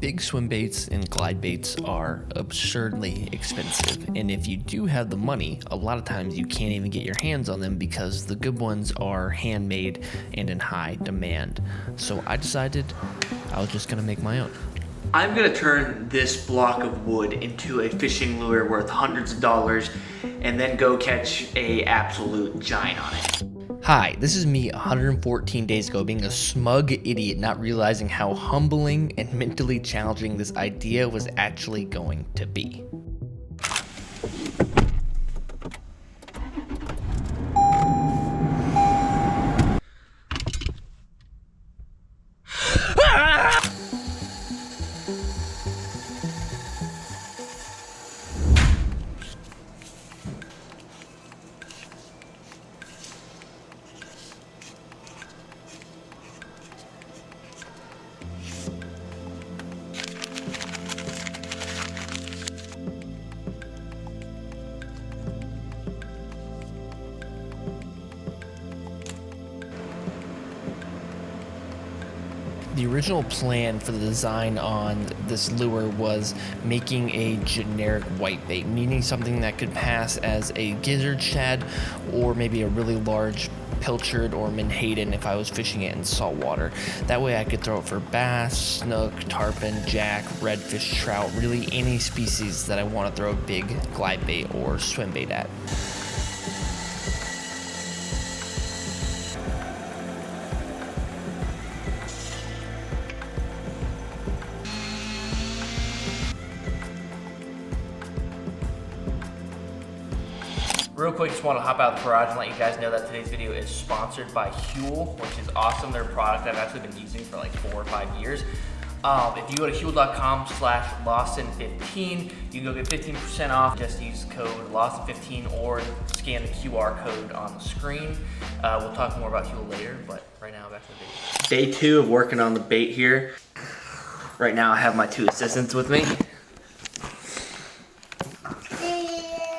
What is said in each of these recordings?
Big swim baits and glide baits are absurdly expensive, and if you do have the money, a lot of times you can't even get your hands on them because the good ones are handmade and in high demand. So I decided I was just gonna make my own. I'm gonna turn this block of wood into a fishing lure worth hundreds of dollars and then go catch a absolute giant on it. Hi, this is me 114 days ago being a smug idiot, not realizing how humbling and mentally challenging this idea was actually going to be. The original plan for the design on this lure was making a generic whitebait, meaning something that could pass as a gizzard shad or maybe a really large pilchard or menhaden if I was fishing it in saltwater. That way I could throw it for bass, snook, tarpon, jack, redfish, trout, really any species that I want to throw a big glide bait or swim bait at. Real quick, just want to hop out of the garage and let you guys know that today's video is sponsored by Huel, which is awesome. Their product I've actually been using for like 4 or 5 years. If you go to huel.com/Lawson15, you can go get 15% off. Just use code Lawson15 or scan the QR code on the screen. We'll talk more about Huel later, but right now back to the video. Day 2 of working on the bait here. Right now I have my 2 assistants with me.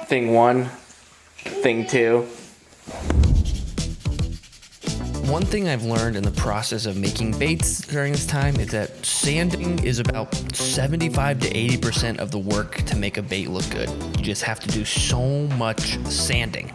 Thing 1. Thing 2. One thing I've learned in the process of making baits during this time is that sanding is about 75 to 80% of the work to make a bait look good. You just have to do so much sanding.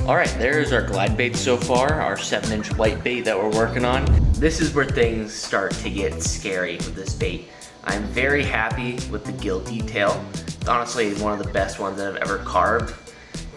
All right, there's our glide bait so far, our 7-inch white bait that we're working on. This is where things start to get scary with this bait. I'm very happy with the gill detail. It's honestly one of the best ones that I've ever carved.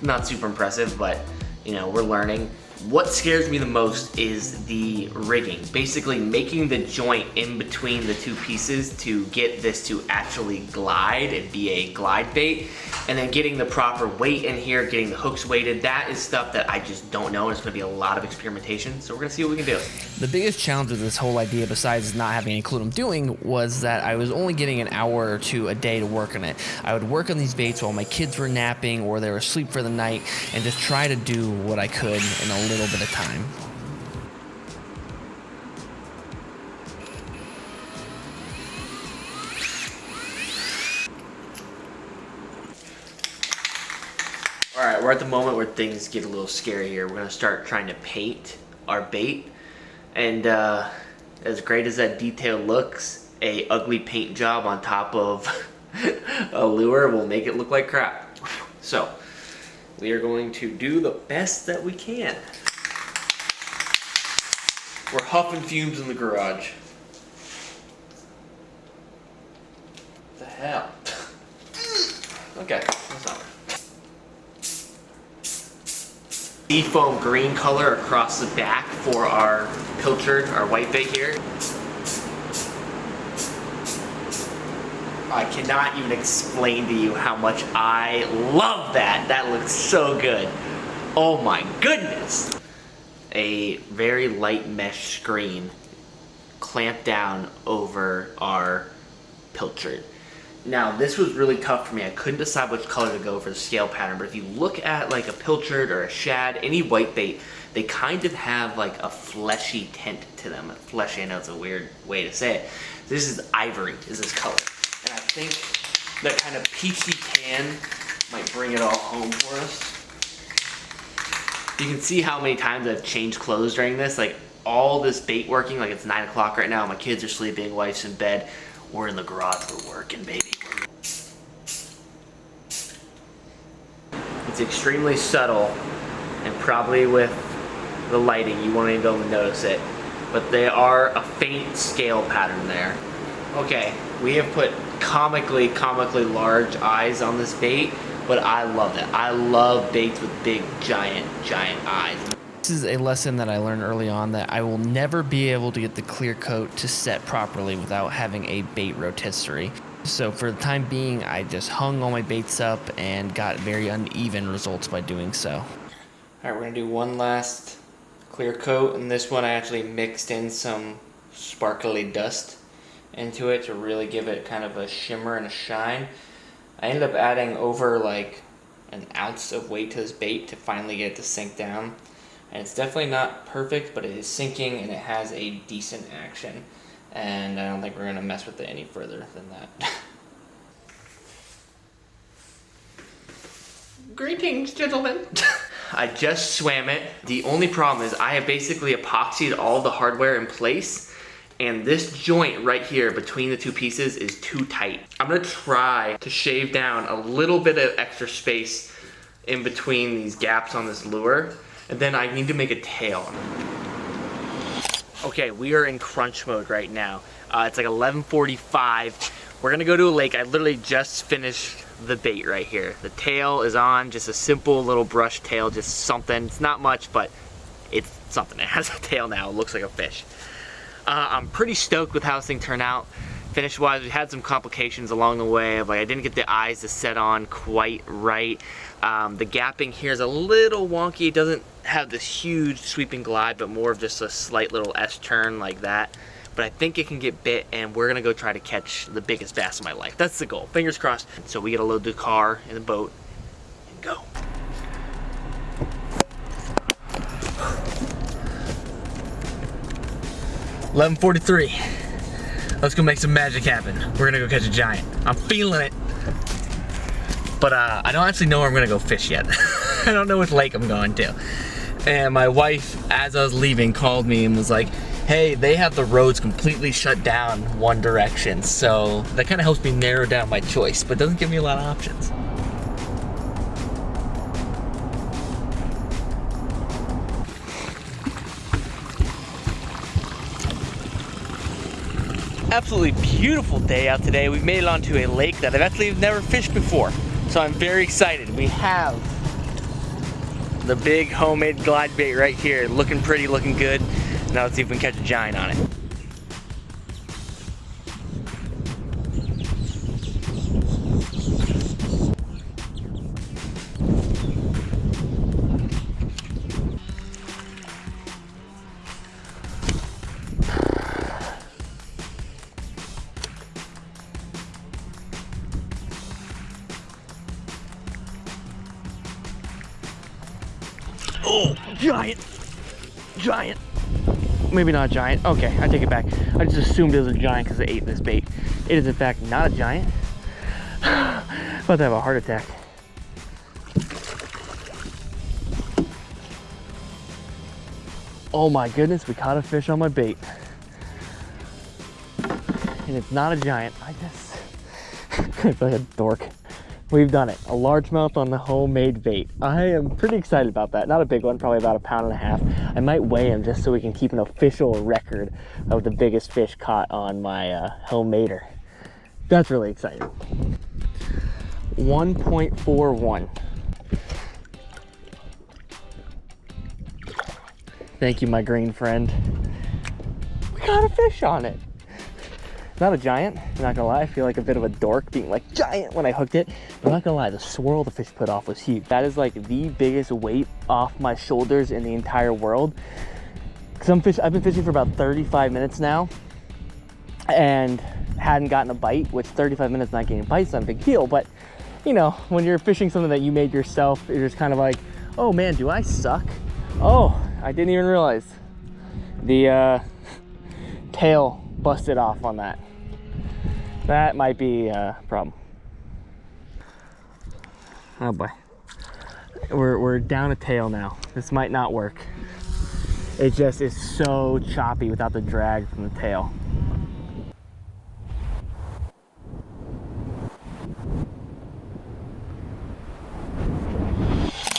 Not super impressive, but you know, we're learning. What scares me the most is the rigging. Basically making the joint in between the 2 pieces to get this to actually glide and be a glide bait. And then getting the proper weight in here, getting the hooks weighted. That is stuff that I just don't know, and it's gonna be a lot of experimentation. So we're gonna see what we can do. The biggest challenge with this whole idea, besides not having any clue what I'm doing, was that I was only getting an hour or 2 a day to work on it. I would work on these baits while my kids were napping or they were asleep for the night and just try to do what I could in a little bit of time. All right, we're at the moment where things get a little scary here. We're gonna start trying to paint our bait. And as great as that detail looks, a ugly paint job on top of a lure will make it look like crap. So we are going to do the best that we can. We're huffing fumes in the garage. What the hell? Okay, that's not right. Seafoam green color across the back for our pilchard, our whitebait here. I cannot even explain to you how much I love that. That looks so good. Oh my goodness. A very light mesh screen clamped down over our pilchard. Now this was really tough for me. I couldn't decide which color to go for the scale pattern, but if you look at like a pilchard or a shad, any whitebait, they kind of have like a fleshy tint to them. Fleshy, I know it's a weird way to say it. This is ivory, is this color. And I think that kind of peachy tan might bring it all home for us. You can see how many times I've changed clothes during this. Like all this bait working. Like it's 9 o'clock right now. My kids are sleeping, wife's in bed. We're in the garage, we're working, baby. It's extremely subtle, and probably with the lighting you won't even be able to notice it, but they are a faint scale pattern there. Okay, we have put comically large eyes on this bait, but I love that. I love baits with big, giant eyes. This is a lesson that I learned early on, that I will never be able to get the clear coat to set properly without having a bait rotisserie. So for the time being, I just hung all my baits up and got very uneven results by doing so. All right, we're gonna do one last clear coat, and this one I actually mixed in some sparkly dust into it to really give it kind of a shimmer and a shine. I ended up adding over like an ounce of weight to this bait to finally get it to sink down. And it's definitely not perfect, but it is sinking and it has a decent action. And I don't think we're gonna mess with it any further than that. Greetings, gentlemen. I just swam it. The only problem is I have basically epoxied all the hardware in place, and this joint right here between the two pieces is too tight. I'm gonna try to shave down a little bit of extra space in between these gaps on this lure, and then I need to make a tail. Okay, we are in crunch mode right now. It's like 11:45. We're gonna go to a lake. I literally just finished the bait right here. The tail is on, just a simple little brush tail, just something. It's not much, but it's something. It has a tail now, it looks like a fish. I'm pretty stoked with how this thing turned out. Finish wise, we had some complications along the way. Like I didn't get the eyes to set on quite right. The gapping here is a little wonky. It doesn't have this huge sweeping glide, but more of just a slight little S-turn like that. But I think it can get bit, and we're gonna go try to catch the biggest bass of my life. That's the goal, fingers crossed. So we gotta load the car in the boat and go. $11:43. Let's go make some magic happen. We're gonna go catch a giant. I'm feeling it. But I don't actually know where I'm gonna go fish yet. I don't know which lake I'm going to. And my wife, as I was leaving, called me and was like, hey, they have the roads completely shut down one direction. So that kind of helps me narrow down my choice, but doesn't give me a lot of options. Absolutely beautiful day out today. We've made it onto a lake that I've actually never fished before. So I'm very excited. We have the big homemade glide bait right here. Looking pretty, looking good. Now let's see if we can catch a giant on it. Oh, giant, giant. Maybe not a giant. Okay, I take it back. I just assumed it was a giant because I ate this bait. It is in fact not a giant. About to have a heart attack. Oh my goodness, we caught a fish on my bait. And it's not a giant. I feel like a dork. We've done it. A largemouth on the homemade bait. I am pretty excited about that. Not a big one, probably about 1.5 pounds. I might weigh him just so we can keep an official record of the biggest fish caught on my homemader. That's really exciting. 1.41. Thank you, my green friend. We got a fish on it. Not a giant, I'm not gonna lie. I feel like a bit of a dork being like giant when I hooked it. But I'm not gonna lie, the swirl the fish put off was huge. That is like the biggest weight off my shoulders in the entire world. Cause I've been fishing for about 35 minutes now and hadn't gotten a bite, which 35 minutes not getting a bite is not a big deal. But you know, when you're fishing something that you made yourself, you're just kind of like, oh man, do I suck? Oh, I didn't even realize the tail busted off on that. That might be a problem. Oh boy. We're down a tail now. This might not work. It just is so choppy without the drag from the tail.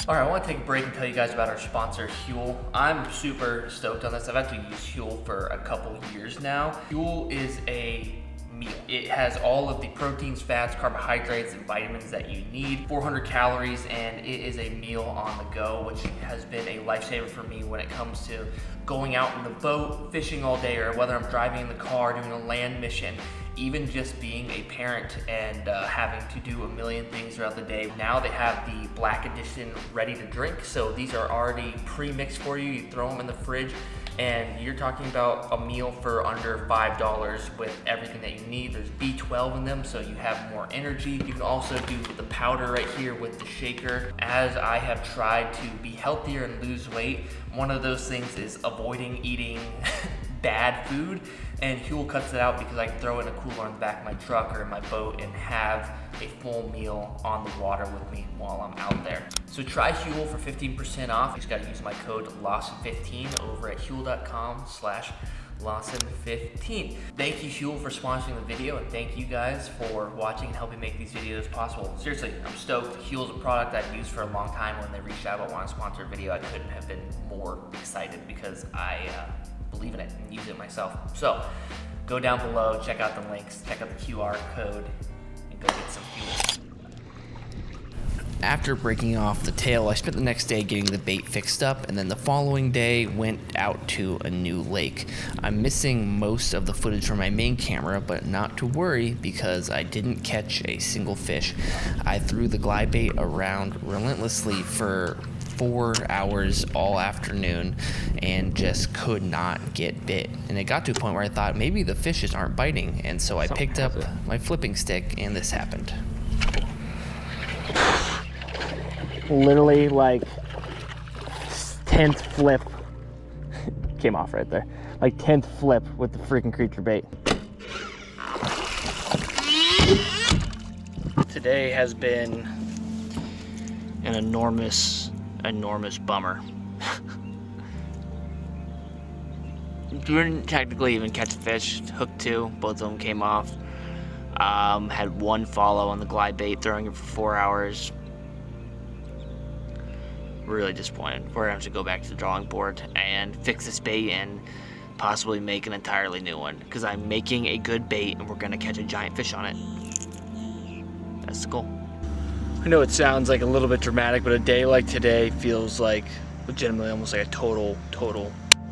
All right, I want to take a break and tell you guys about our sponsor, Huel. I'm super stoked on this. I've actually used Huel for a couple years now. Huel is a meal. It has all of the proteins, fats, carbohydrates, and vitamins that you need. 400 calories, and it is a meal on the go, which has been a lifesaver for me when it comes to going out in the boat, fishing all day, or whether I'm driving in the car, doing a land mission. Even just being a parent and having to do a million things throughout the day. Now they have the Black Edition ready to drink. So these are already pre-mixed for you. You throw them in the fridge and you're talking about a meal for under $5 with everything that you need. There's B12 in them, so you have more energy. You can also do the powder right here with the shaker. As I have tried to be healthier and lose weight, one of those things is avoiding eating bad food, and Huel cuts it out because I can throw in a cooler in the back of my truck or in my boat and have a full meal on the water with me while I'm out there. So try Huel for 15% off. You just gotta use my code Lawson15 over at Huel.com/Lawson15. Thank you, Huel, for sponsoring the video, and thank you guys for watching and helping make these videos possible. Seriously, I'm stoked. Huel's a product I've used for a long time. When they reached out about wanting to sponsor a video, I couldn't have been more excited because I believe in it and use it myself. So go down below, check out the links, check out the QR code, and go get some Huel. After breaking off the tail, I spent the next day getting the bait fixed up, and then the following day went out to a new lake. I'm missing most of the footage from my main camera, but not to worry because I didn't catch a single fish. I threw the glide bait around relentlessly for 4 hours all afternoon and just could not get bit. And it got to a point where I thought maybe the fishes aren't biting, and so I picked up my flipping stick and this happened. Literally like 10th flip came off right there. Like 10th flip with the freaking creature bait. Today has been an enormous bummer. Didn't technically even catch a fish. Hooked two, both of them came off. Had one follow on the glide bait, throwing it for 4 hours. Really disappointed. We're gonna have to go back to the drawing board and fix this bait and possibly make an entirely new one, because I'm making a good bait and we're gonna catch a giant fish on it. That's the goal. I know it sounds like a little bit dramatic, but a day like today feels like legitimately almost like a total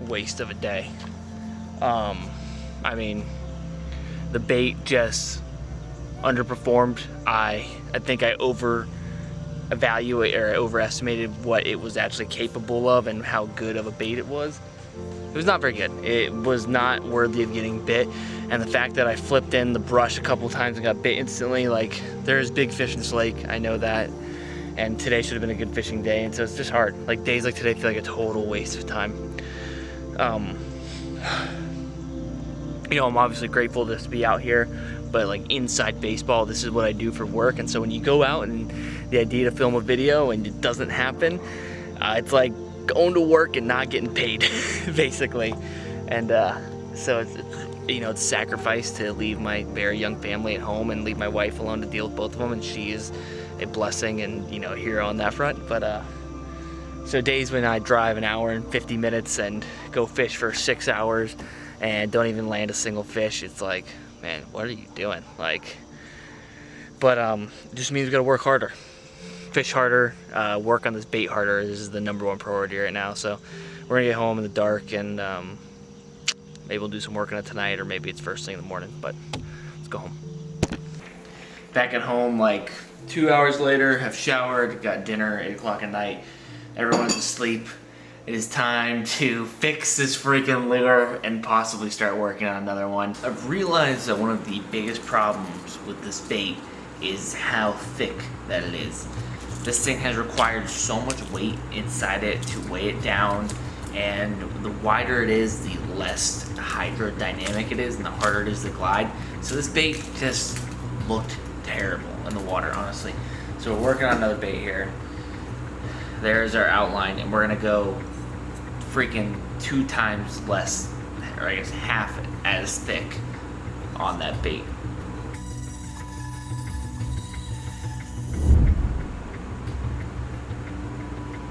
waste of a day. I mean, the bait just underperformed. I think I overestimated what it was actually capable of and how good of a bait it was. It was not very good. It was not worthy of getting bit, and the fact that I flipped in the brush a couple times and got bit instantly, like, there's big fish in this lake, I know that, and today should have been a good fishing day, and so it's just hard. Like, days like today feel like a total waste of time. You know, I'm obviously grateful to be out here, but like inside baseball, this is what I do for work, and so when you go out and the idea to film a video and it doesn't happen, it's like going to work and not getting paid, basically. And so it's you know, it's a sacrifice to leave my very young family at home and leave my wife alone to deal with both of them, and she is a blessing and, you know, a hero on that front. But so days when I drive an hour and 50 minutes and go fish for 6 hours and don't even land a single fish, it's like, man, what are you doing? Like, but it just means we gotta work harder, fish harder, work on this bait harder. This is the #1 priority right now. So we're gonna get home in the dark and maybe we'll do some work on it tonight, or maybe it's first thing in the morning, but let's go home. Back at home like 2 hours later, have showered, got dinner, 8 o'clock at night. Everyone's asleep. It is time to fix this freaking lure and possibly start working on another one. I've realized that one of the biggest problems with this bait is how thick that it is. This thing has required so much weight inside it to weigh it down, and the wider it is, the less hydrodynamic it is and the harder it is to glide. So this bait just looked terrible in the water, honestly. So we're working on another bait here. There's our outline, and we're gonna go freaking 2 times less, or I guess half as thick on that bait.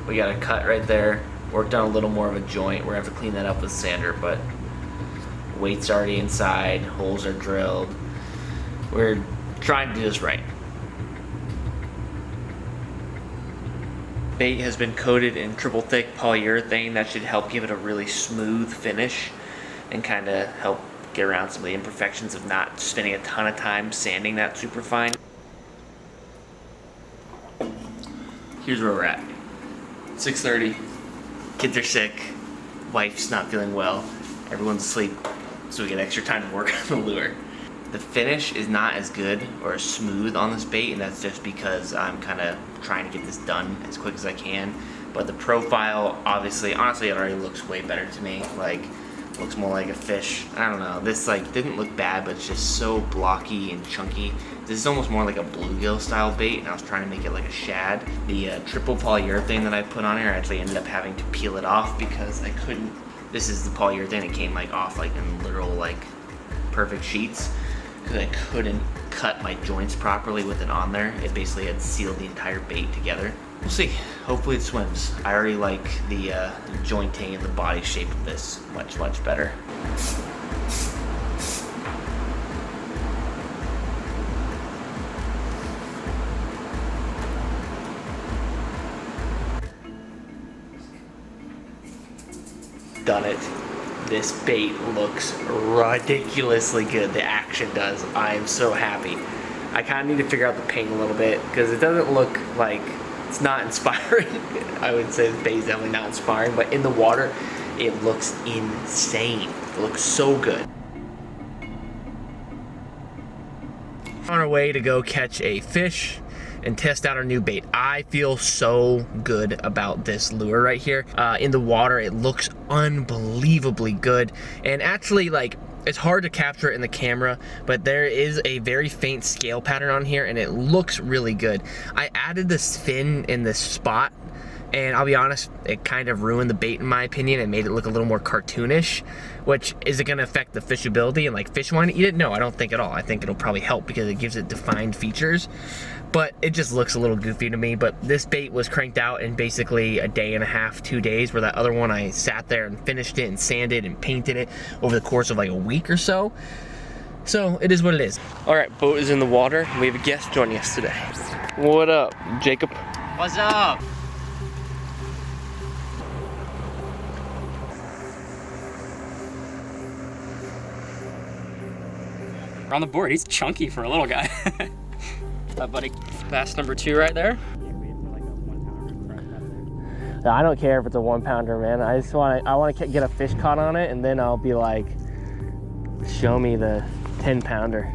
We got a cut right there. Worked on a little more of a joint. We're gonna have to clean that up with sander, but weight's already inside, holes are drilled. We're trying to do this right. Bait has been coated in triple thick polyurethane. That should help give it a really smooth finish and kind of help get around some of the imperfections of not spending a ton of time sanding that super fine. Here's where we're at. 6:30. Kids are sick. Wife's not feeling well. Everyone's asleep, so we get extra time to work on the lure. The finish is not as good or as smooth on this bait, and that's just because I'm kind of trying to get this done as quick as I can. But the profile, honestly, it already looks way better to me. Like, looks more like a fish. I don't know. This like didn't look bad, but it's just so blocky and chunky. This is almost more like a bluegill style bait, and I was trying to make it like a shad. The triple polyurethane that I put on here, I actually ended up having to peel it off because I couldn't. This is the polyurethane. It came like off like in literal like perfect sheets because I couldn't cut my joints properly with it on there. It basically had sealed the entire bait together. We'll see. Hopefully it swims. I already like the jointing and the body shape of this much, much better. Done it. This bait looks ridiculously good. The action does. I am so happy. I kind of need to figure out the paint a little bit because it doesn't look like, it's not inspiring. I would say the bait is definitely not inspiring, but in the water, it looks insane. It looks so good. On our way to go catch a fish and test out our new bait. I feel so good about this lure right here. In the water, it looks unbelievably good. And actually, like, it's hard to capture it in the camera, but there is a very faint scale pattern on here and it looks really good. I added this fin in this spot, and I'll be honest, it kind of ruined the bait in my opinion and made it look a little more cartoonish, which is it gonna affect the fishability and like fish want to eat it? No, I don't think at all. I think it'll probably help because it gives it defined features, but it just looks a little goofy to me. But this bait was cranked out in basically a day and a half, 2 days, where that other one I sat there and finished it and sanded and painted it over the course of like a week or so. So it is what it is. All right, boat is in the water. We have a guest joining us today. What up, Jacob? What's up? On the board, he's chunky for a little guy. Buddy, bass number 2 right there. I don't care if it's a 1 pounder, man. I want to get a fish caught on it, and then I'll be like, show me the 10 pounder.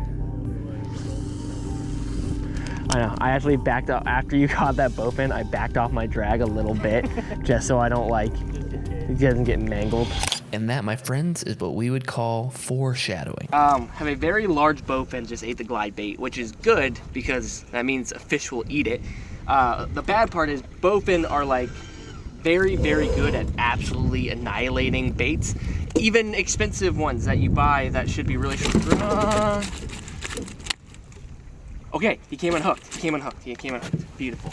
I know, I actually backed up after you caught that bowfin. I backed off my drag a little bit just so I don't like, it doesn't get mangled. And that, my friends, is what we would call foreshadowing. Have a very large bowfin just ate the glide bait, which is good because that means a fish will eat it. The bad part is bowfin are like very, very good at absolutely annihilating baits. Even expensive ones that you buy that should be really strong. Okay, he came unhooked. He came unhooked. Beautiful.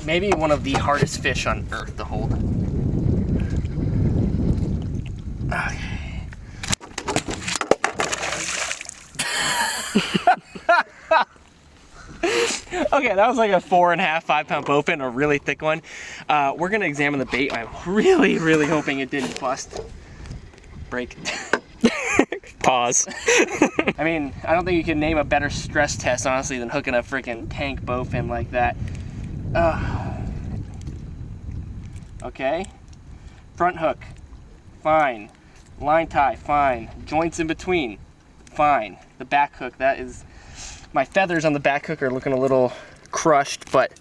Maybe one of the hardest fish on earth to hold. Okay. Okay, that was like a 4.5, 5 pound bowfin, a really thick one. We're gonna examine the bait. I'm really, really hoping it didn't bust. Break. Pause. I mean, I don't think you can name a better stress test, honestly, than hooking a freaking tank bowfin like that. Okay. Front hook. Fine. Line tie, fine. Joints in between, fine. The back hook, that is, my feathers on the back hook are looking a little crushed, but,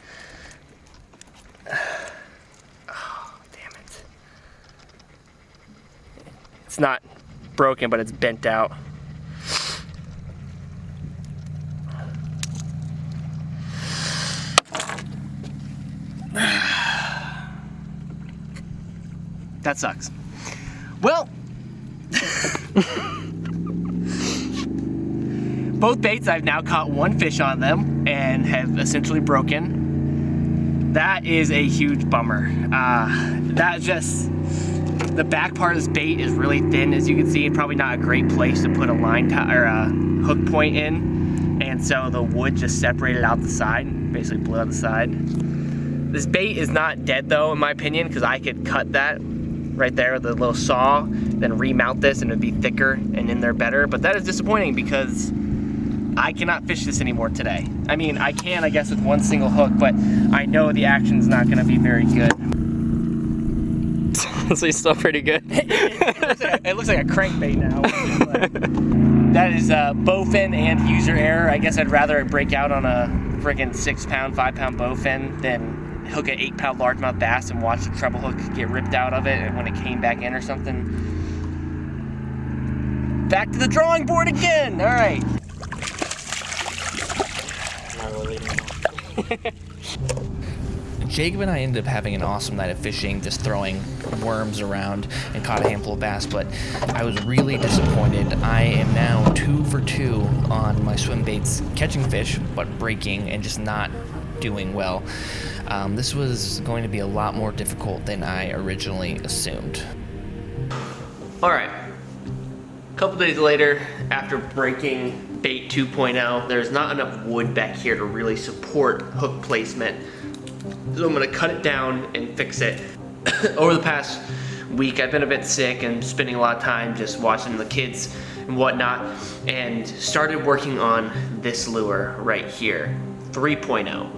oh, damn it. It's not broken, but it's bent out. That sucks. Well, both baits, I've now caught one fish on them and have essentially broken. That is a huge bummer. The back part of this bait is really thin, as you can see. Probably not a great place to put a line tie or a hook point in. And so the wood just separated out the side, basically blew out the side. This bait is not dead though, in my opinion, because I could cut that right there with a little saw, then remount this and it'd be thicker and in there better. But that is disappointing because I cannot fish this anymore today. I mean, I can, I guess, with one single hook, but I know the action's not gonna be very good. So he's still pretty good. It looks like a crankbait now. That is bowfin and user error. I guess I'd rather it break out on a friggin' 6-pound, 5-pound bowfin than hook an 8-pound largemouth bass and watch the treble hook get ripped out of it and when it came back in or something. Back to the drawing board again. All right. Jacob and I ended up having an awesome night of fishing, just throwing worms around and caught a handful of bass, but I was really disappointed. I am now 2 for 2 on my swim baits, catching fish, but breaking and just not doing well. This was going to be a lot more difficult than I originally assumed. All right, a couple days later, after breaking bait 2.0, there's not enough wood back here to really support hook placement. So I'm gonna cut it down and fix it. Over the past week, I've been a bit sick and spending a lot of time just watching the kids and whatnot, and started working on this lure right here, 3.0.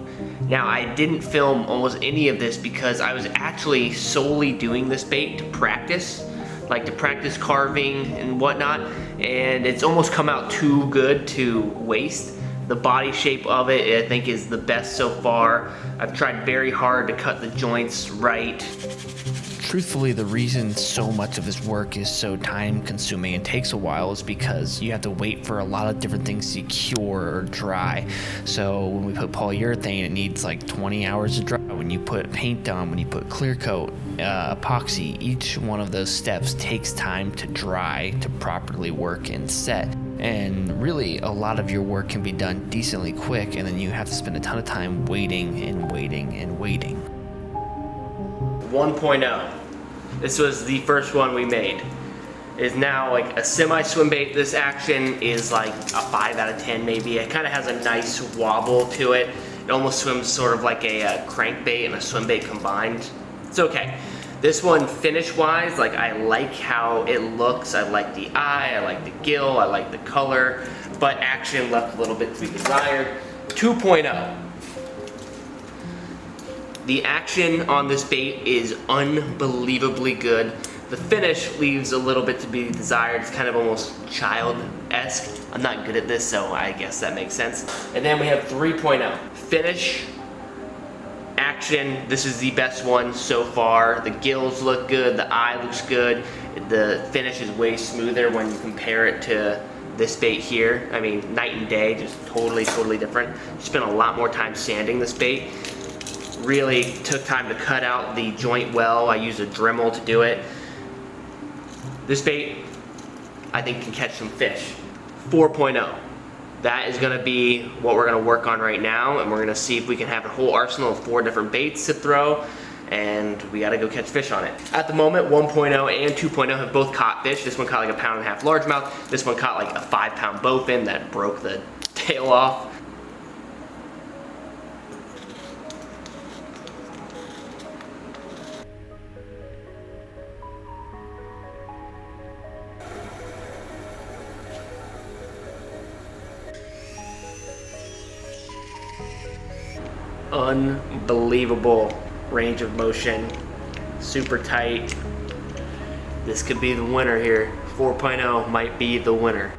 Now, I didn't film almost any of this because I was actually solely doing this bait to practice, like to practice carving and whatnot, and it's almost come out too good to waste. The body shape of it, I think, is the best so far. I've tried very hard to cut the joints right. Truthfully, the reason so much of this work is so time consuming and takes a while is because you have to wait for a lot of different things to cure or dry. So when we put polyurethane, it needs like 20 hours to dry. When you put paint on, when you put clear coat, epoxy, each one of those steps takes time to dry to properly work and set. And really, a lot of your work can be done decently quick, and then you have to spend a ton of time waiting and waiting and waiting. 1.0. This was the first one we made. It is now like a semi swim bait. This action is like a 5 out of 10 maybe. It kind of has a nice wobble to it. It almost swims sort of like a crankbait and a swim bait combined. It's okay. This one, finish-wise, like I like how it looks. I like the eye, I like the gill, I like the color, but action left a little bit to be desired. 2.0. The action on this bait is unbelievably good. The finish leaves a little bit to be desired. It's kind of almost child-esque. I'm not good at this, so I guess that makes sense. And then we have 3.0. Finish, action, this is the best one so far. The gills look good, the eye looks good. The finish is way smoother when you compare it to this bait here. I mean, night and day, just totally different. Spent a lot more time sanding this bait. Really took time to cut out the joint well. I used a Dremel to do it. This bait, I think, can catch some fish. 4.0. That is gonna be what we're gonna work on right now, and we're gonna see if we can have a whole arsenal of 4 different baits to throw, and we gotta go catch fish on it. At the moment, 1.0 and 2.0 have both caught fish. This one caught like a 1.5 pound largemouth. This one caught like a 5-pound bowfin that broke the tail off. Unbelievable range of motion, super tight. This could be the winner here. 4.0 might be the winner.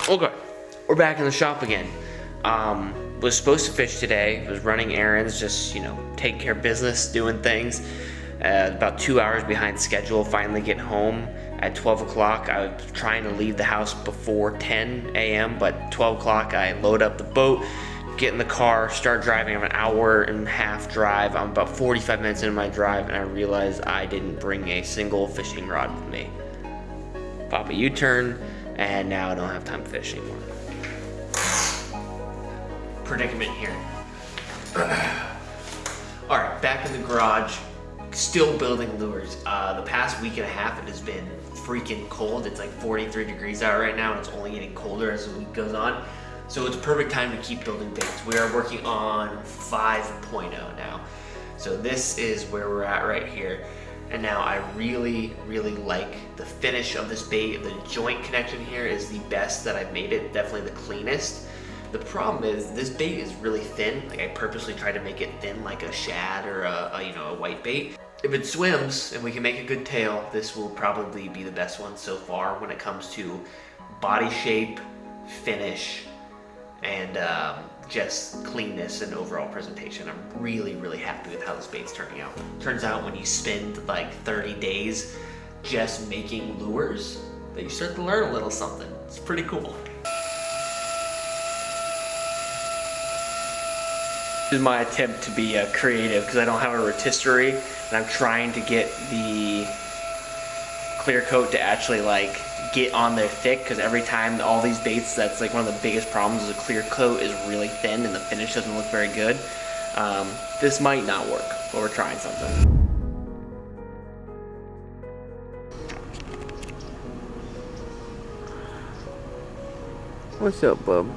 Okay, we're back in the shop again. was supposed to fish today, was running errands, just, you know, taking care of business, doing things. About 2 hours behind schedule, finally getting home at 12 o'clock. I was trying to leave the house before 10 a.m., but 12 o'clock I load up the boat, get in the car, start driving. I'm an hour and a half drive. I'm about 45 minutes into my drive, and I realized I didn't bring a single fishing rod with me. Pop a U-turn, and now I don't have time to fish anymore. Predicament here. All right, back in the garage, still building lures. The past week and a half, it has been freaking cold. It's like 43 degrees out right now, and it's only getting colder as the week goes on. So it's a perfect time to keep building baits. We are working on 5.0 now. So this is where we're at right here. And now I really, really like the finish of this bait. The joint connection here is the best that I've made it, definitely the cleanest. The problem is this bait is really thin. Like I purposely tried to make it thin like a shad or a white bait. If it swims and we can make a good tail, this will probably be the best one so far when it comes to body shape, finish, and just cleanness and overall presentation. I'm really, really happy with how this bait's turning out. Turns out when you spend like 30 days just making lures, that you start to learn a little something. It's pretty cool. This is my attempt to be creative because I don't have a rotisserie, and I'm trying to get the clear coat to actually like get on there thick, because every time all these baits, that's like one of the biggest problems, is the clear coat is really thin and the finish doesn't look very good. This might not work, but we're trying something. What's up, bub?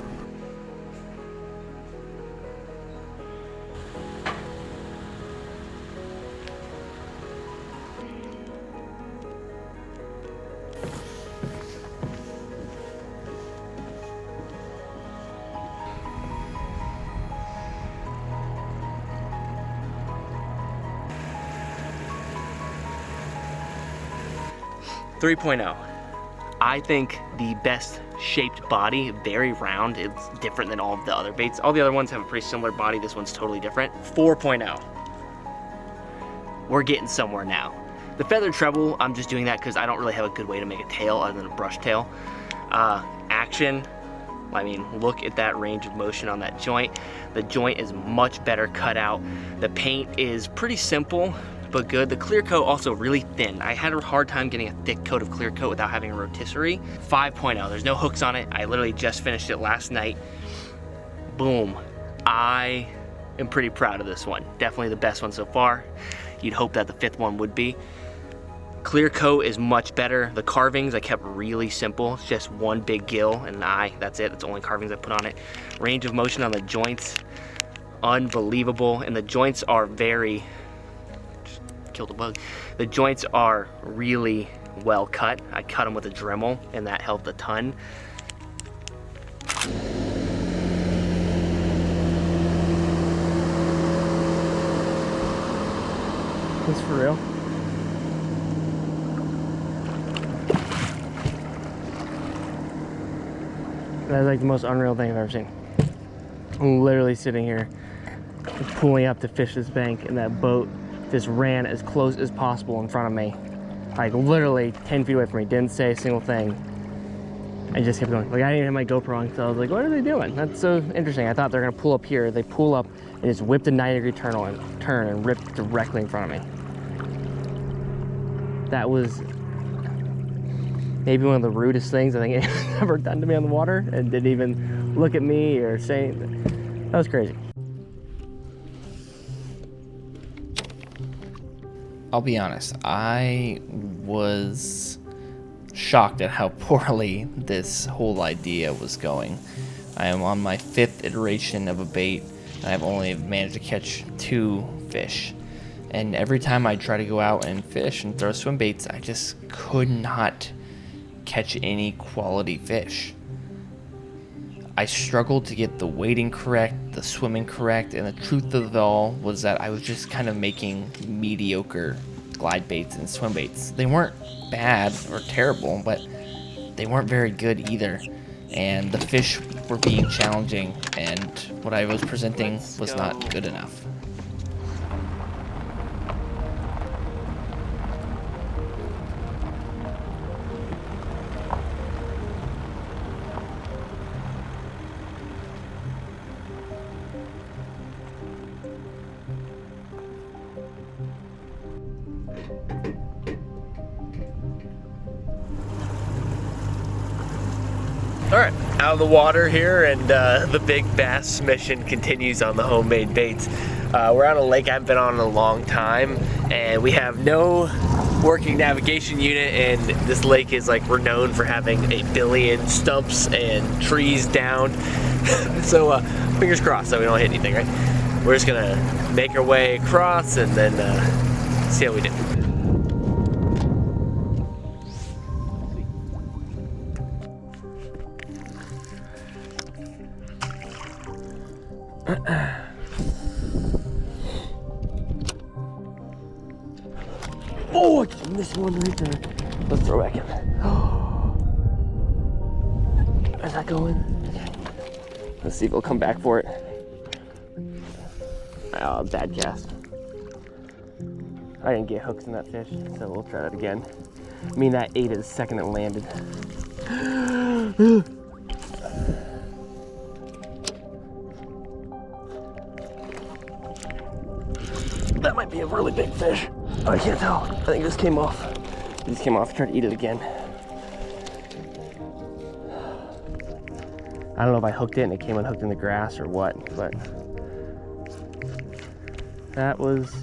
I think the best shaped body, very round. It's different than all of the other baits. All the other ones have a pretty similar body. This one's totally different. 4.0. We're getting somewhere now. The feathered treble, I'm just doing that because I don't really have a good way to make a tail other than a brush tail. Action, I mean, look at that range of motion on that joint. The joint is much better cut out. The paint is pretty simple, but good. The clear coat also really thin. I had a hard time getting a thick coat of clear coat without having a rotisserie. 5.0, there's no hooks on it. I literally just finished it last night. Boom. I am pretty proud of this one. Definitely the best one so far. You'd hope that the fifth one would be. Clear coat is much better. The carvings I kept really simple. It's just one big gill and an eye. That's it. That's the only carvings I put on it. Range of motion on the joints, unbelievable. And the joints are very, just killed a bug. The joints are really well cut. I cut them with a Dremel and that helped a ton. This for real? That's like the most unreal thing I've ever seen. I'm literally sitting here pulling up to fish this bank, and that boat just ran as close as possible in front of me. Like literally 10 feet away from me, didn't say a single thing. I just kept going. Like I didn't have my GoPro on, so I was like, what are they doing? That's so interesting. I thought they're gonna pull up here. They pull up and just whipped a 90-degree turn and ripped directly in front of me. That was maybe one of the rudest things I think anyone's ever done to me on the water, and didn't even look at me or say anything. That was crazy. I'll be honest, I was shocked at how poorly this whole idea was going. I am on my 5th iteration of a bait, and I've only managed to catch 2 fish. And every time I try to go out and fish and throw swim baits, I just could not catch any quality fish. I struggled to get the weighting correct, the swimming correct, and the truth of it all was that I was just kind of making mediocre glide baits and swim baits. They weren't bad or terrible, but they weren't very good either. and the fish were being challenging, and what I was presenting was not good enough. All right, out of the water here, and the big bass mission continues on the homemade baits. We're on a lake I haven't been on in a long time, and we have no working navigation unit, and this lake is like renowned for having 1 billion stumps and trees down. So fingers crossed that we don't hit anything, right? We're just gonna make our way across and then see how we do. Oh, I just missed one right there. Let's throw back in. Is that going? Let's see if he'll come back for it. Oh, bad cast. I didn't get hooks in that fish, so we'll try that again. I mean, that ate it the second it landed. That might be a really big fish. Oh, I can't tell. I think this came off. It just came off. Try to eat it again. I don't know if I hooked it and it came unhooked in the grass or what, but that was...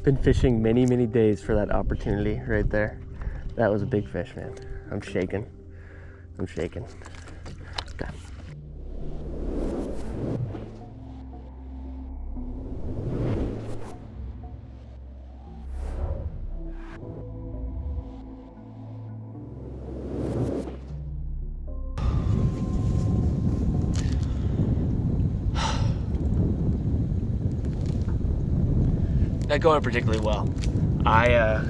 Been fishing many, many days for that opportunity right there. That was a big fish, man. I'm shaking. I'm shaking. Okay. Not going particularly well. I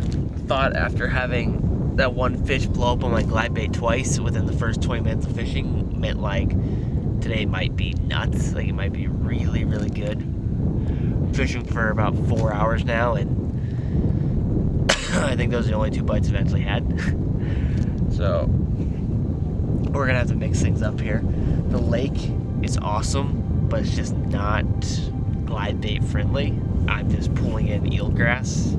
thought after having that one fish blow up on my glide bait twice within the first 20 minutes of fishing meant like today might be nuts. Like it might be really, really good. Fishing for about 4 hours now, and I think those are the only 2 bites I've actually had. So we're gonna have to mix things up here. The lake is awesome, but it's just not glide bait friendly. I'm just pulling in eelgrass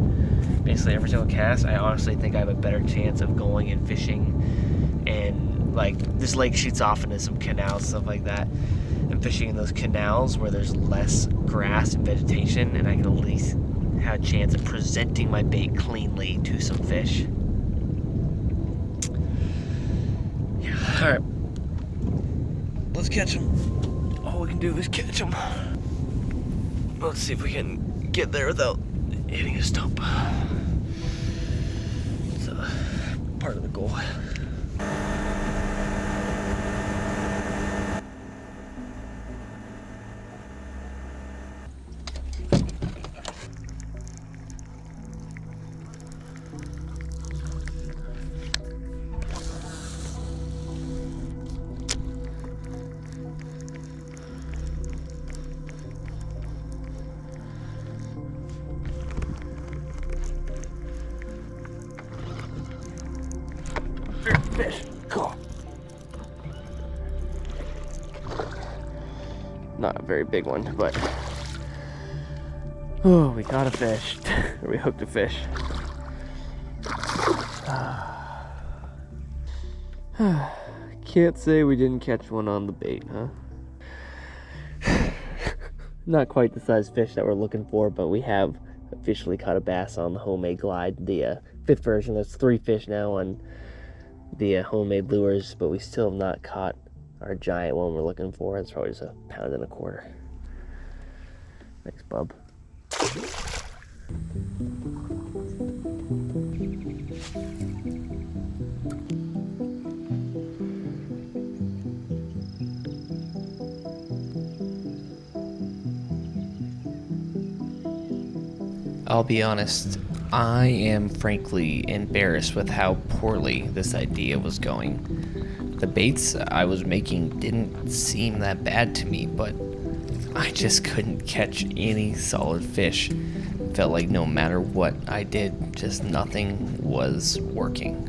basically every single cast. I honestly think I have a better chance of going and fishing, and like this lake shoots off into some canals, stuff like that, and fishing in those canals where there's less grass and vegetation, and I can at least have a chance of presenting my bait cleanly to some fish. Yeah, all right, let's catch them. All we can do is catch them. Let's see if we can get there without hitting a stump. It's part of the goal. Fish. Cool. Not a very big one, but oh, we caught a fish. Or we hooked a fish. Can't say we didn't catch one on the bait, huh? Not quite the size fish that we're looking for, but we have officially caught a bass on the homemade glide, the 5th version. There's 3 fish now on the homemade lures, but we still have not caught our giant one we're looking for. It's probably just 1.25 pounds. Thanks, bub. I'll be honest, I am frankly embarrassed with how poorly this idea was going. The baits I was making didn't seem that bad to me, but I just couldn't catch any solid fish. Felt like no matter what I did, just nothing was working.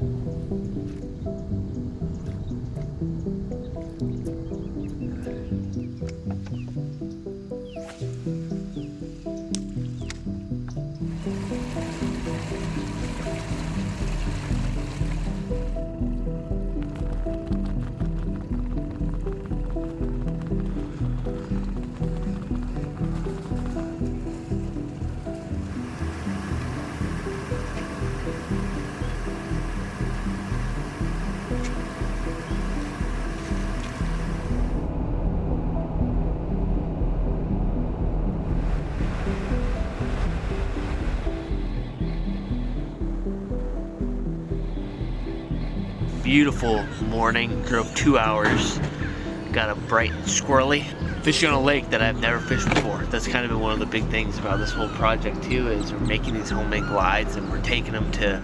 Beautiful morning, drove 2 hours, got a bright and squirrely. Fishing on a lake that I've never fished before. That's kind of been one of the big things about this whole project too, is we're making these homemade glides and we're taking them to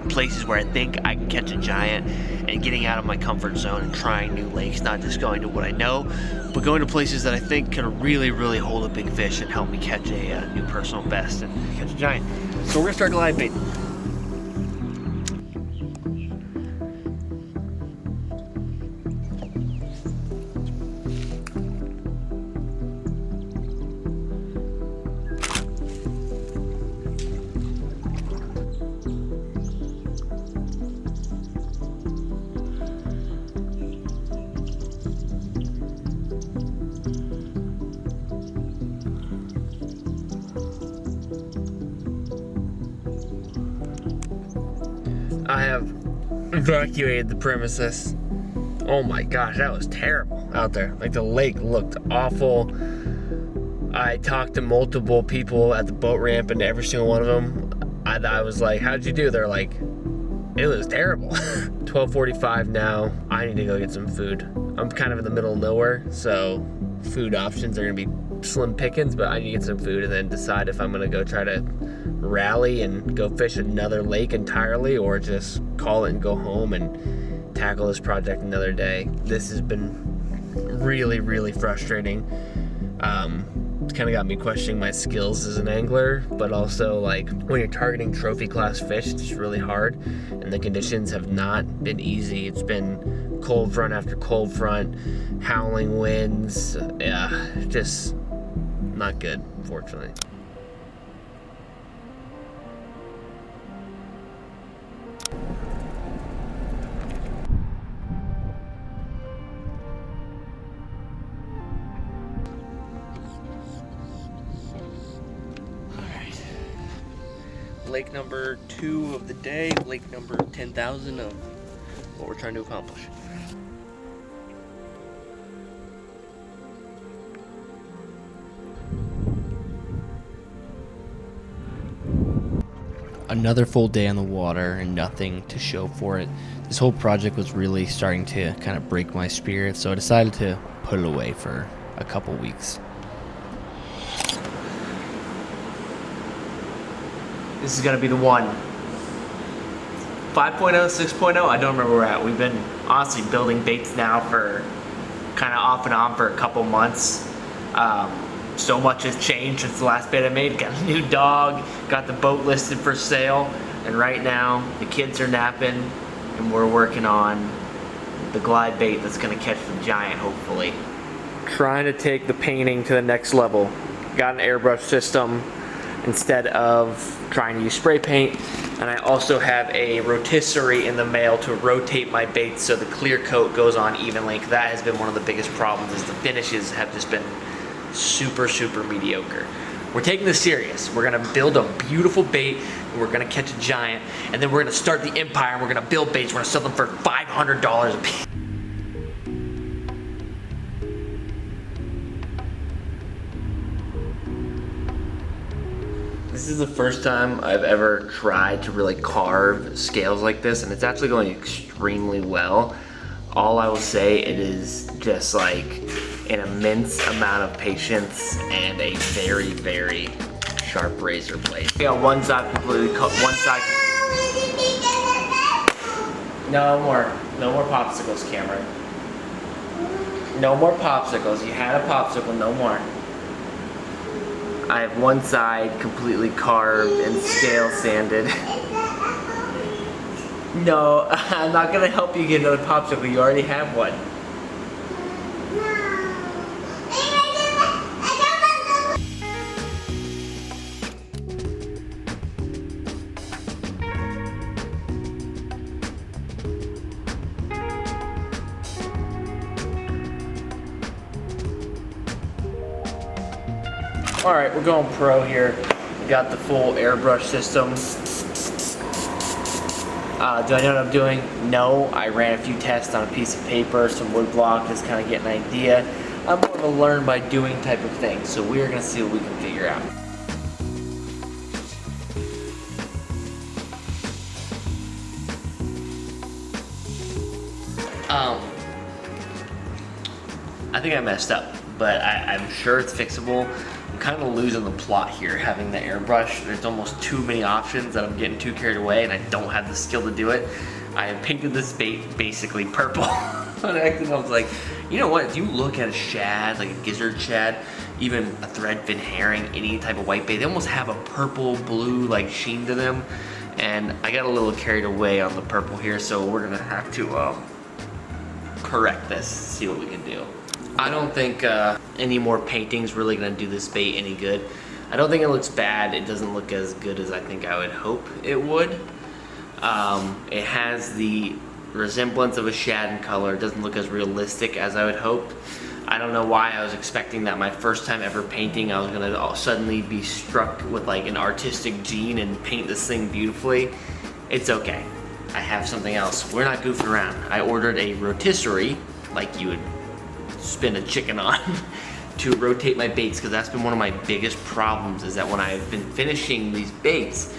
places where I think I can catch a giant and getting out of my comfort zone and trying new lakes, not just going to what I know, but going to places that I think can really, really hold a big fish and help me catch a new personal best and catch a giant. So we're gonna start glide bait. I have evacuated the premises. Oh my gosh, that was terrible out there. Like, the lake looked awful. I talked to multiple people at the boat ramp, and every single one of them, I was like, how'd you do? They're like, it was terrible. 12:45 now. I need to go get some food. I'm kind of in the middle of nowhere, so food options are gonna be slim pickings, but I need to get some food and then decide if I'm gonna go try to rally and go fish another lake entirely, or just call it and go home and tackle this project another day. This has been really, really frustrating. It's kind of got me questioning my skills as an angler, but also, like, when you're targeting trophy class fish, it's just really hard, and the conditions have not been easy. It's been cold front after cold front, howling winds, just not good, unfortunately. Lake number 2 of the day, lake number 10,000 of what we're trying to accomplish. Another full day on the water and nothing to show for it. This whole project was really starting to kind of break my spirit, so I decided to put it away for a couple weeks. This is gonna be the one. 5.0, 6.0, I don't remember where we're at. We've been honestly building baits now for kind of off and on for a couple months. So much has changed since the last bait I made. Got a new dog, got the boat listed for sale, and right now the kids are napping and we're working on the glide bait that's gonna catch the giant, hopefully. Trying to take the painting to the next level. Got an airbrush system instead of trying to use spray paint, and I also have a rotisserie in the mail to rotate my baits so the clear coat goes on evenly. That has been one of the biggest problems, is the finishes have just been super, super mediocre. We're taking this serious. We're gonna build a beautiful bait, and we're gonna catch a giant, and then we're gonna start the empire, and we're gonna build baits, we're gonna sell them for $500 a piece. This is the first time I've ever tried to really carve scales like this, and it's actually going extremely well. All I will say, it is just like an immense amount of patience and a very, very sharp razor blade. Okay, on one side completely cut, one side. No more popsicles, Cameron. No more popsicles. You had a popsicle, no more. I have one side completely carved and scale sanded. No, I'm not gonna help you get another popsicle. You already have one. All right, we're going pro here. We got the full airbrush system. Do I know what I'm doing? No, I ran a few tests on a piece of paper, some wood block, just kind of get an idea. I'm more of a learn by doing type of thing, so we're gonna see what we can figure out. I think I messed up, but I'm sure it's fixable. I'm kind of losing the plot here, having the airbrush. There's almost too many options that I'm getting too carried away, and I don't have the skill to do it. I have painted this bait basically purple. On accident, I was like, you know what? If you look at a shad, like a gizzard shad, even a threadfin herring, any type of whitebait, they almost have a purple, blue like sheen to them. And I got a little carried away on the purple here, so we're gonna have to correct this, see what we can do. I don't think any more painting's really gonna do this bait any good. I don't think it looks bad. It doesn't look as good as I think I would hope it would. It has the resemblance of a shad in color. It doesn't look as realistic as I would hope. I don't know why I was expecting that my first time ever painting, I was gonna suddenly be struck with like an artistic gene and paint this thing beautifully. It's okay. I have something else. We're not goofing around. I ordered a rotisserie, like you would spin a chicken on, to rotate my baits, because that's been one of my biggest problems, is that when I've been finishing these baits,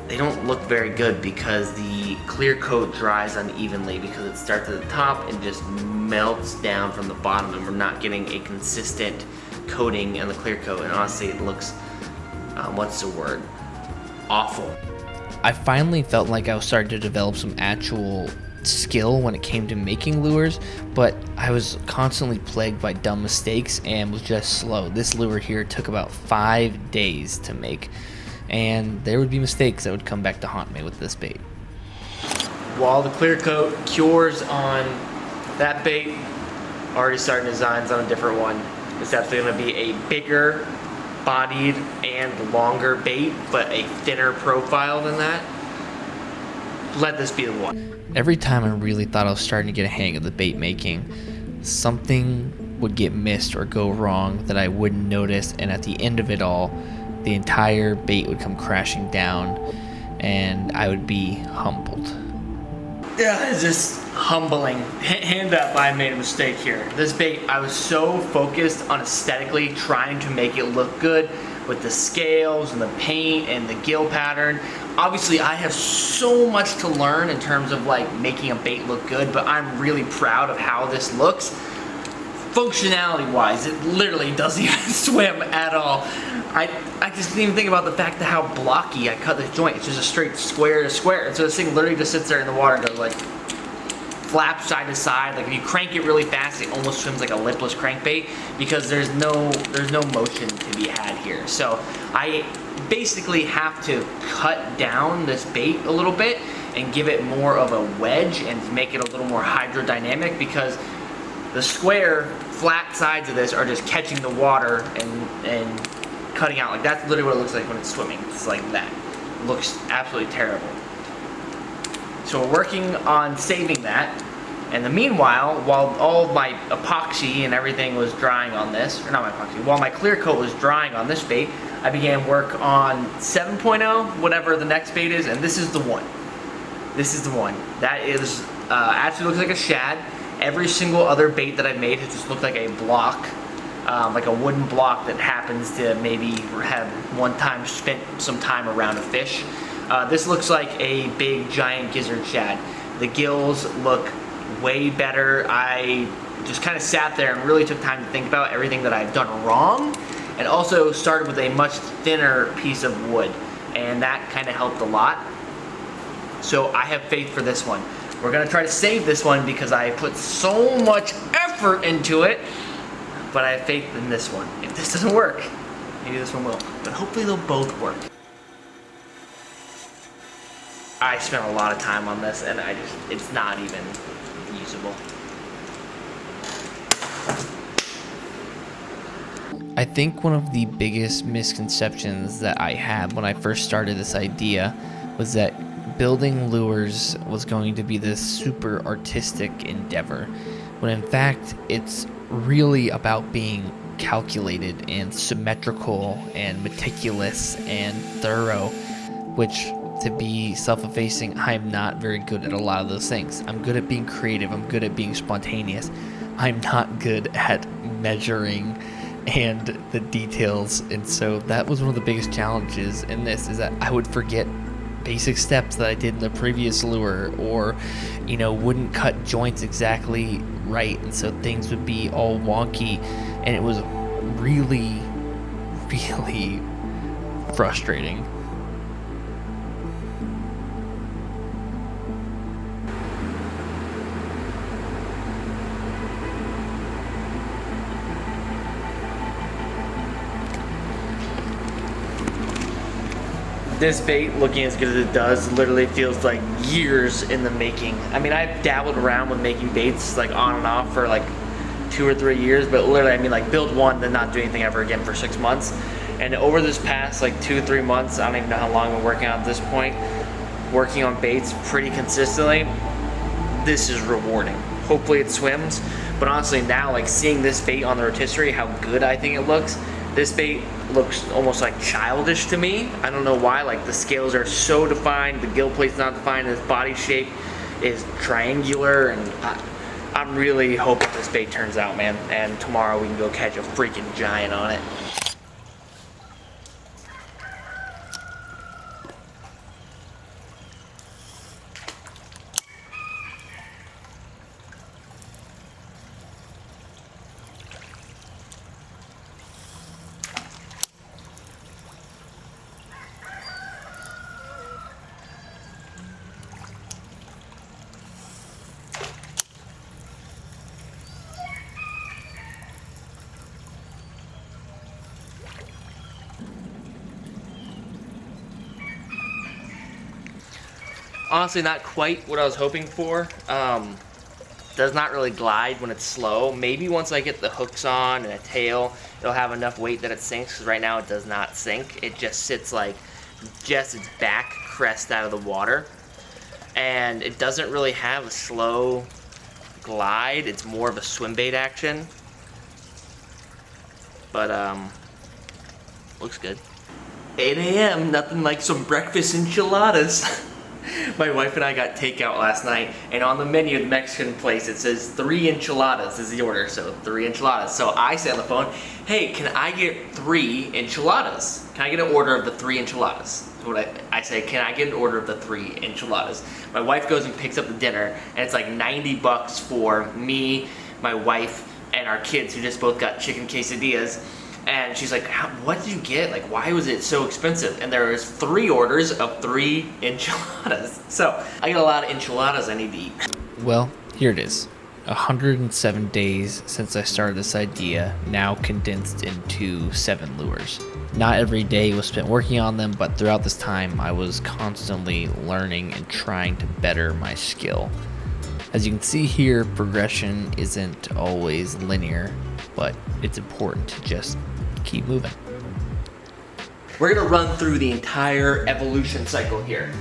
they don't look very good because the clear coat dries unevenly, because it starts at the top and just melts down from the bottom, and we're not getting a consistent coating in the clear coat. And honestly, it looks, what's the word? Awful. I finally felt like I was starting to develop some actual skill when it came to making lures, but I was constantly plagued by dumb mistakes and was just slow. This lure here took about 5 days to make, and there would be mistakes that would come back to haunt me with this bait. While the clear coat cures on that bait, already starting designs on a different one. It's actually going to be a bigger bodied and longer bait, but a thinner profile than that. Let this be the one. Every time I really thought I was starting to get a hang of the bait making, something would get missed or go wrong that I wouldn't notice, and at the end of it all, the entire bait would come crashing down and I would be humbled. Yeah, it's just humbling. Hand up, I made a mistake here. This bait, I was so focused on aesthetically trying to make it look good with the scales and the paint and the gill pattern. Obviously, I have so much to learn in terms of like making a bait look good, but I'm really proud of how this looks. Functionality wise, it literally doesn't even swim at all. I just didn't even think about the fact that how blocky I cut this joint. It's just a straight square to square. And so this thing literally just sits there in the water and does like flap side to side. Like if you crank it really fast, it almost swims like a lipless crankbait because there's no motion to be had here. So I basically have to cut down this bait a little bit and give it more of a wedge and make it a little more hydrodynamic, because the square flat sides of this are just catching the water and cutting out. Like that's literally what it looks like when it's swimming. It's like that. It looks absolutely terrible. So we're working on saving that. And the meanwhile, while all of my epoxy and everything was drying on this, or not my epoxy, while my clear coat was drying on this bait, I began work on 7.0, whatever the next bait is, and this is the one. This is the one. That is, actually looks like a shad. Every single other bait that I've made has just looked like a block, like a wooden block that happens to maybe have one time spent some time around a fish. This looks like a big giant gizzard shad. The gills look way better. I just kind of sat there and really took time to think about everything that I've done wrong and also started with a much thinner piece of wood, and that kind of helped a lot. So I have faith for this one. We're gonna try to save this one because I put so much effort into it, but I have faith in this one. If this doesn't work, maybe this one will, but hopefully they'll both work. I spent a lot of time on this and it's not even usable. I think one of the biggest misconceptions that I had when I first started this idea was that building lures was going to be this super artistic endeavor, when in fact it's really about being calculated and symmetrical and meticulous and thorough, which, to be self-effacing, I'm not very good at a lot of those things. I'm good at being creative, I'm good at being spontaneous. I'm not good at measuring and the details, and so that was one of the biggest challenges in this, is that I would forget basic steps that I did in the previous lure, or wouldn't cut joints exactly right, and so things would be all wonky, and it was really frustrating. This bait, looking as good as it does, literally feels like years in the making. I mean, I've dabbled around with making baits like on and off for like 2 or 3 years, but literally, I mean, like build one, then not do anything ever again for 6 months. And over this past like 2 or 3 months, I don't even know how long I've been working on at this point, working on baits pretty consistently, this is rewarding. Hopefully it swims, but honestly now, like seeing this bait on the rotisserie, how good I think it looks, this bait looks almost like childish to me. I don't know why, like the scales are so defined, the gill plate's not defined, his body shape is triangular, and I'm really hoping this bait turns out, man, and tomorrow we can go catch a freaking giant on it. Honestly, not quite what I was hoping for. Does not really glide when it's slow. Maybe once I get the hooks on and a tail, it'll have enough weight that it sinks, because right now it does not sink. It just sits like just its back crest out of the water. And it doesn't really have a slow glide. It's more of a swim bait action. But, looks good. 8 a.m., nothing like some breakfast enchiladas. My wife and I got takeout last night, and on the menu of the Mexican place it says 3 enchiladas is the order, so 3 enchiladas. So I say on the phone, hey, can I get 3 enchiladas? Can I get an order of the 3 enchiladas? I say, can I get an order of the 3 enchiladas? My wife goes and picks up the dinner, and it's like $90 for me, my wife, and our kids, who just both got chicken quesadillas. And she's like, what did you get? Like, why was it so expensive? And there was 3 orders of 3 enchiladas. So I got a lot of enchiladas I need to eat. Well, here it is. 107 days since I started this idea, now condensed into 7 lures. Not every day was spent working on them, but throughout this time, I was constantly learning and trying to better my skill. As you can see here, progression isn't always linear, but it's important to just keep moving. We're gonna run through the entire evolution cycle here.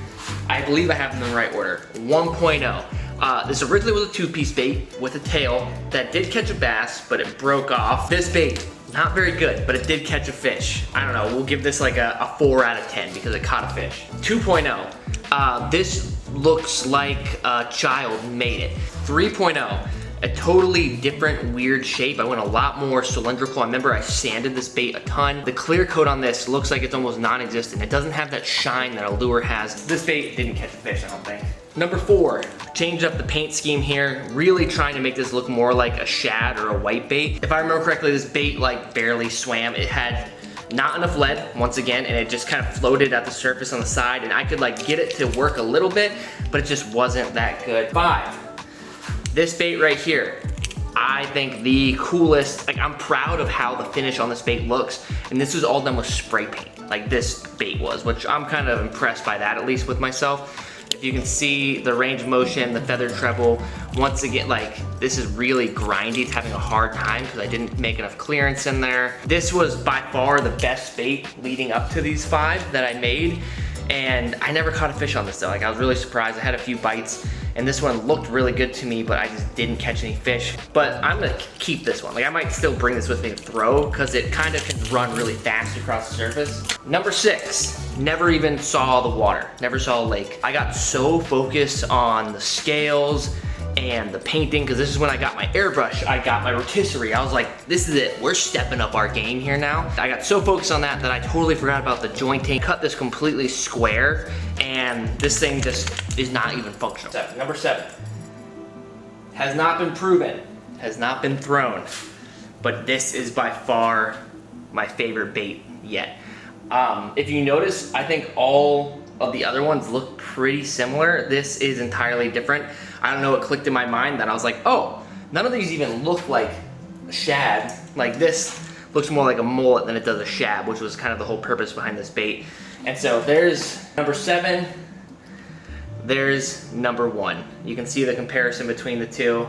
I believe I have them in the right order. 1.0. This originally was a 2-piece bait with a tail that did catch a bass, but it broke off. This bait, not very good, but it did catch a fish. I don't know, we'll give this like a 4 out of 10 because it caught a fish. 2.0, this looks like a child made it. 3.0, a totally different weird shape. I went a lot more cylindrical. I remember I sanded this bait a ton. The clear coat on this looks like it's almost non-existent. It doesn't have that shine that a lure has. This bait didn't catch a fish, I don't think. Number 4, changed up the paint scheme here, really trying to make this look more like a shad or a white bait. If I remember correctly, this bait like barely swam. It had not enough lead, once again, and it just kind of floated at the surface on the side, and I could like get it to work a little bit, but it just wasn't that good. 5, this bait right here. I think the coolest, like I'm proud of how the finish on this bait looks, and this was all done with spray paint, like this bait was, which I'm kind of impressed by that, at least with myself. If you can see the range of motion, the feather treble, once again, like this is really grindy. It's having a hard time because I didn't make enough clearance in there. This was by far the best bait leading up to these 5 that I made. And I never caught a fish on this though. Like I was really surprised. I had a few bites and this one looked really good to me, but I just didn't catch any fish. But I'm gonna keep this one. Like I might still bring this with me to throw because it kind of can run really fast across the surface. Number 6, never even saw the water, never saw a lake. I got so focused on the scales and the painting, because this is when I got my airbrush, I got my rotisserie. I was like, this is it, we're stepping up our game here now. I got so focused on that I totally forgot about the jointing. Cut this completely square, and this thing just is not even functional. Number 7, has not been proven, has not been thrown, but this is by far my favorite bait yet. If you notice, I think all of the other ones look pretty similar. This is entirely different. I don't know what clicked in my mind that I was like, oh, none of these even look like a shad. Like this looks more like a mullet than it does a shad, which was kind of the whole purpose behind this bait. And so there's number 7, there's number 1. You can see the comparison between the two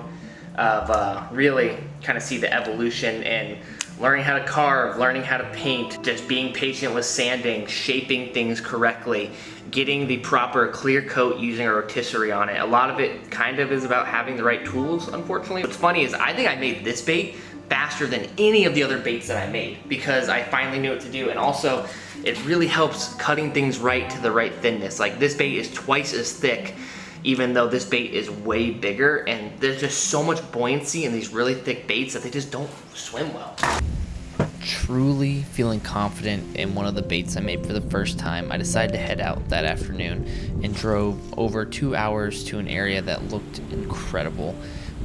of really kind of see the evolution and learning how to carve, learning how to paint, just being patient with sanding, shaping things correctly, getting the proper clear coat using a rotisserie on it. A lot of it kind of is about having the right tools, unfortunately. What's funny is I think I made this bait faster than any of the other baits that I made because I finally knew what to do, and also it really helps cutting things right to the right thinness. Like this bait is twice as thick, even though this bait is way bigger, and there's just so much buoyancy in these really thick baits that they just don't swim well. Truly feeling confident in one of the baits I made for the first time, I decided to head out that afternoon and drove over 2 hours to an area that looked incredible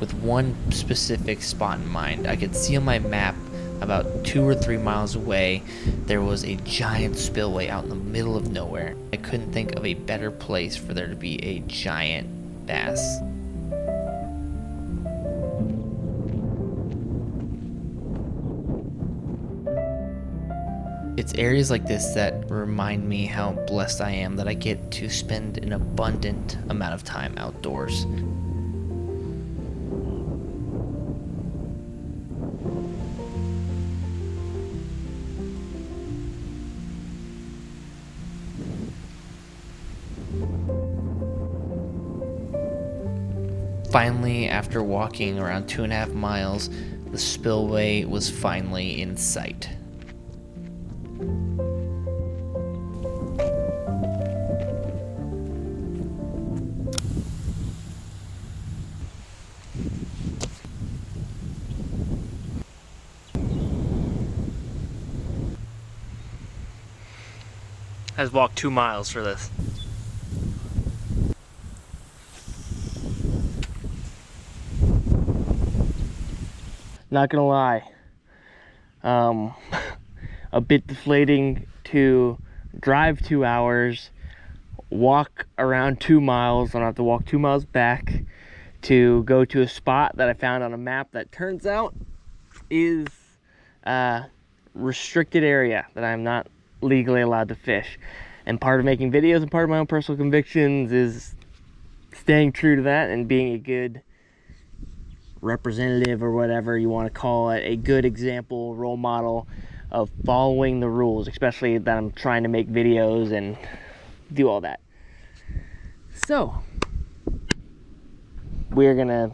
with one specific spot in mind. I could see on my map about 2 or 3 miles away, there was a giant spillway out in the middle of nowhere. I couldn't think of a better place for there to be a giant bass. It's areas like this that remind me how blessed I am that I get to spend an abundant amount of time outdoors. Finally, after walking around 2.5 miles, the spillway was finally in sight. I just walked 2 miles for this. Not gonna lie, a bit deflating to drive 2 hours, walk around 2 miles, and I have to walk 2 miles back to go to a spot that I found on a map that turns out is a restricted area that I'm not legally allowed to fish. And part of making videos and part of my own personal convictions is staying true to that and being a good representative, or whatever you want to call it, a good example, role model of following the rules, especially that I'm trying to make videos and do all that. So we're gonna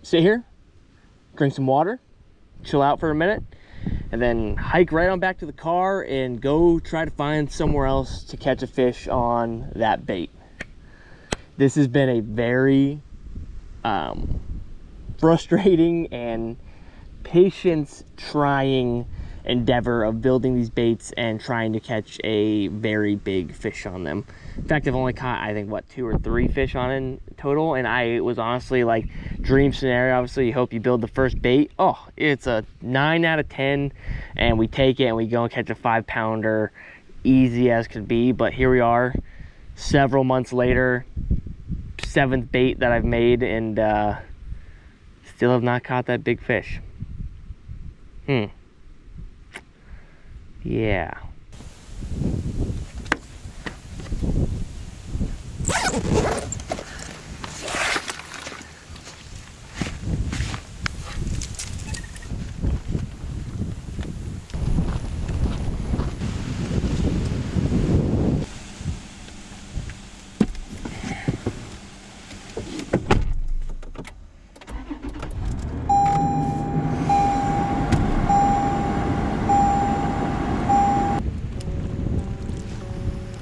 sit here, drink some water, chill out for a minute, and then hike right on back to the car and go try to find somewhere else to catch a fish on that bait. This has been a very frustrating and patience trying endeavor of building these baits and trying to catch a very big fish on them. In fact, I've only caught, I think, what, 2 or 3 fish on it in total, and I was honestly like, dream scenario. Obviously, you hope you build the first bait. Oh, it's a 9 out of 10, and we take it and we go and catch a 5-pounder, easy as could be. But here we are, several months later, 7th bait that I've made, and still have not caught that big fish. Yeah.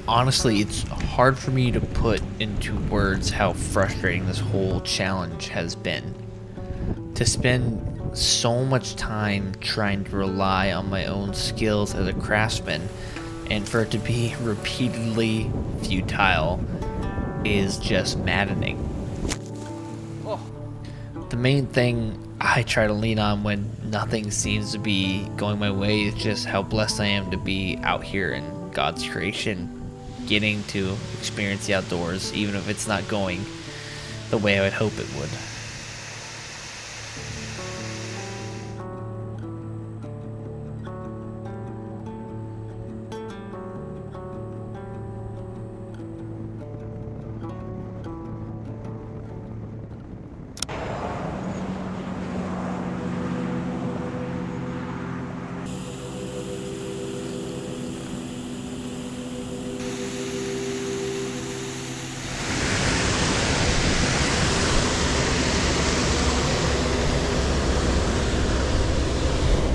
Honestly, it's hard for me to put into words how frustrating this whole challenge has been. To spend so much time trying to rely on my own skills as a craftsman, and for it to be repeatedly futile, is just maddening. The main thing I try to lean on when nothing seems to be going my way is just how blessed I am to be out here in God's creation, getting to experience the outdoors, even if it's not going the way I would hope it would.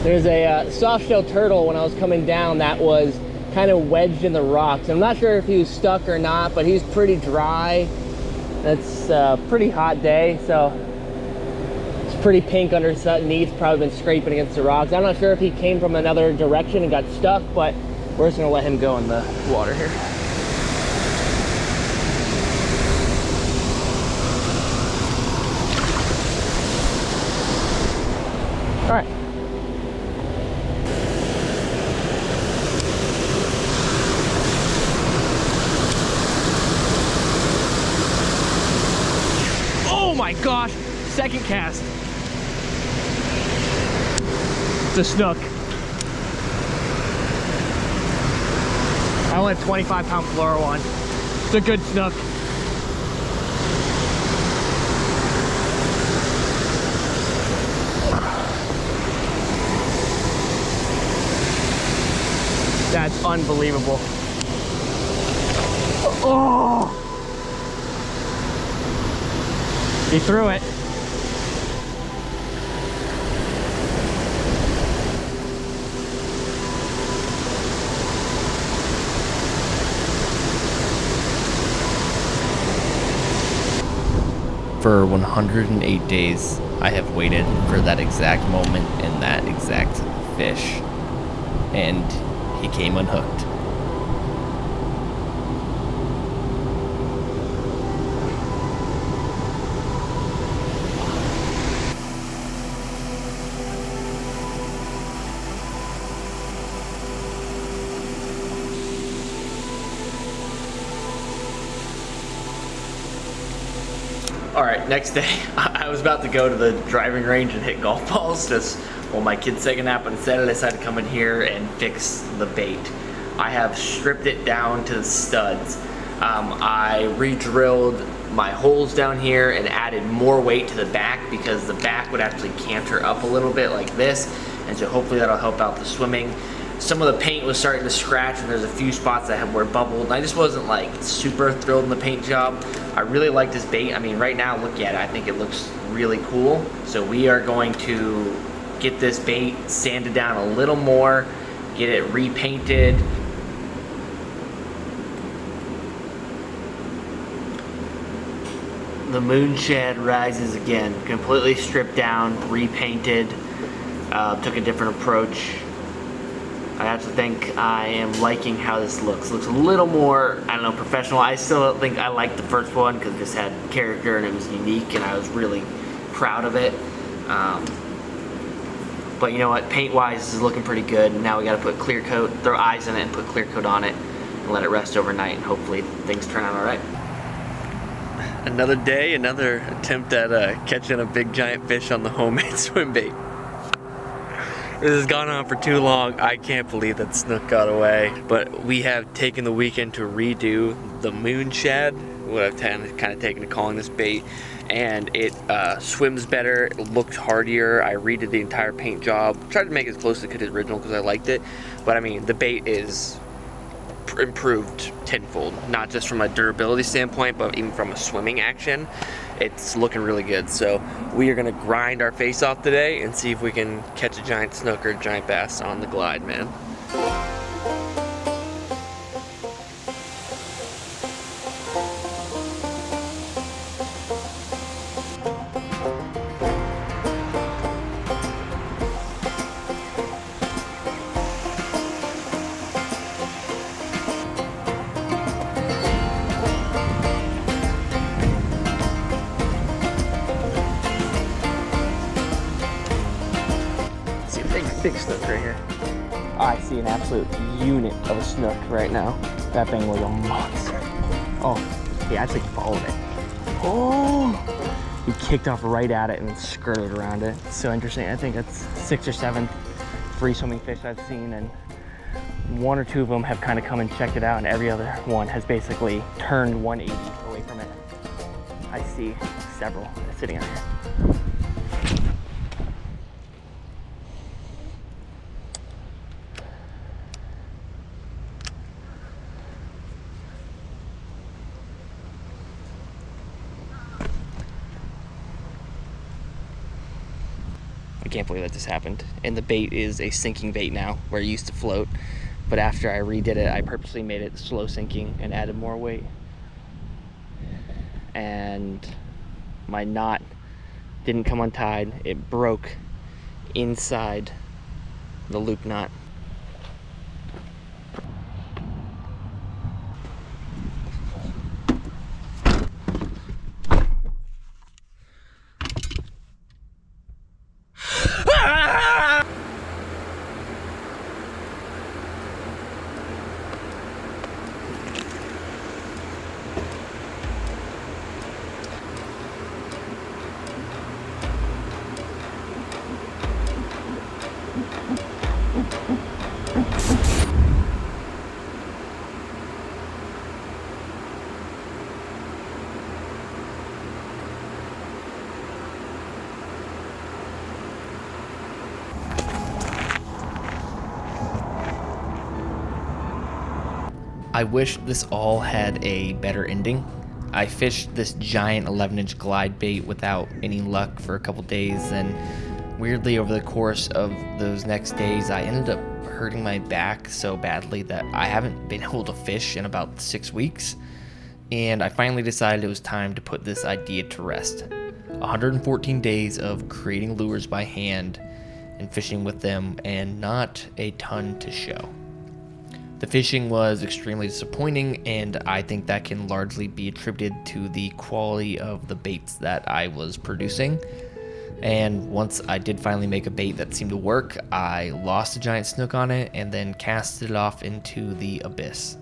There's a soft-shell turtle when I was coming down that was kind of wedged in the rocks. I'm not sure if he was stuck or not, but he's pretty dry. It's a pretty hot day, so it's pretty pink underneath. Probably been scraping against the rocks. I'm not sure if he came from another direction and got stuck, but we're just gonna let him go in the water here. All right. Oh my gosh, second cast. It's a snook. I want a 25-pound fluoro one. It's a good snook. That's unbelievable. Oh! He threw it. For 108 days, I have waited for that exact moment and that exact fish, and he came unhooked. All right, next day, I was about to go to the driving range and hit golf balls just while my kids take a nap, but instead I decided to come in here and fix the bait. I have stripped it down to the studs. I re-drilled my holes down here and added more weight to the back because the back would actually canter up a little bit like this, and so hopefully that'll help out the swimming. Some of the paint was starting to scratch and there's a few spots that were bubbled, and I just wasn't like super thrilled in the paint job. I really like this bait. I mean, right now, look at it. I think it looks really cool. So we are going to get this bait sanded down a little more, get it repainted. The moonshad rises again, completely stripped down, repainted, took a different approach. have to think I am liking how this looks. Looks a little more, I don't know, professional. I still think I liked the first one because it just had character and it was unique and I was really proud of it. But you know what, paint-wise, this is looking pretty good. Now we gotta put clear coat, throw eyes in it and put clear coat on it and let it rest overnight, and hopefully things turn out all right. Another day, another attempt at catching a big giant fish on the homemade swim bait. This has gone on for too long. I can't believe that snook got away. But we have taken the weekend to redo the moon shad, what I've kind of taken to calling this bait, and it swims better, it looks hardier. I redid the entire paint job, tried to make it as close as I could to the original because I liked it. But I mean, the bait is improved tenfold, not just from a durability standpoint, but even from a swimming action. It's looking really good. So we are gonna grind our face off today and see if we can catch a giant snook or a giant bass on the glide, man. Big snook right here. I see an absolute unit of a snook right now. That thing was a monster. Oh, he actually followed it. Oh, he kicked off right at it and then skirted around it. It's so interesting. I think that's 6th or 7th free swimming fish I've seen, and 1 or 2 of them have kind of come and checked it out, and every other one has basically turned 180 away from it. I see several sitting out here. I can't believe that just happened. And the bait is a sinking bait now, where it used to float. But after I redid it, I purposely made it slow sinking and added more weight. And my knot didn't come untied. It broke inside the loop knot. I wish this all had a better ending. I fished this giant 11-inch glide bait without any luck for a couple days, and weirdly over the course of those next days I ended up hurting my back so badly that I haven't been able to fish in about 6 weeks, and I finally decided it was time to put this idea to rest. 114 days of creating lures by hand and fishing with them, and not a ton to show. The fishing was extremely disappointing, and I think that can largely be attributed to the quality of the baits that I was producing. And once I did finally make a bait that seemed to work, I lost a giant snook on it and then casted it off into the abyss.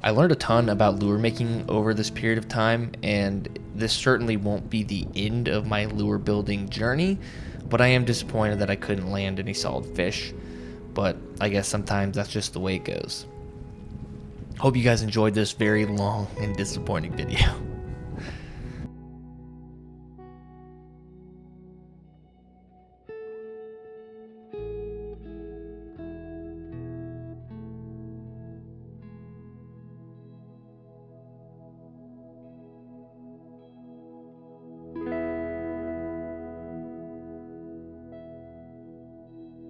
I learned a ton about lure making over this period of time, and this certainly won't be the end of my lure building journey, but I am disappointed that I couldn't land any solid fish. But I guess sometimes that's just the way it goes. Hope you guys enjoyed this very long and disappointing video.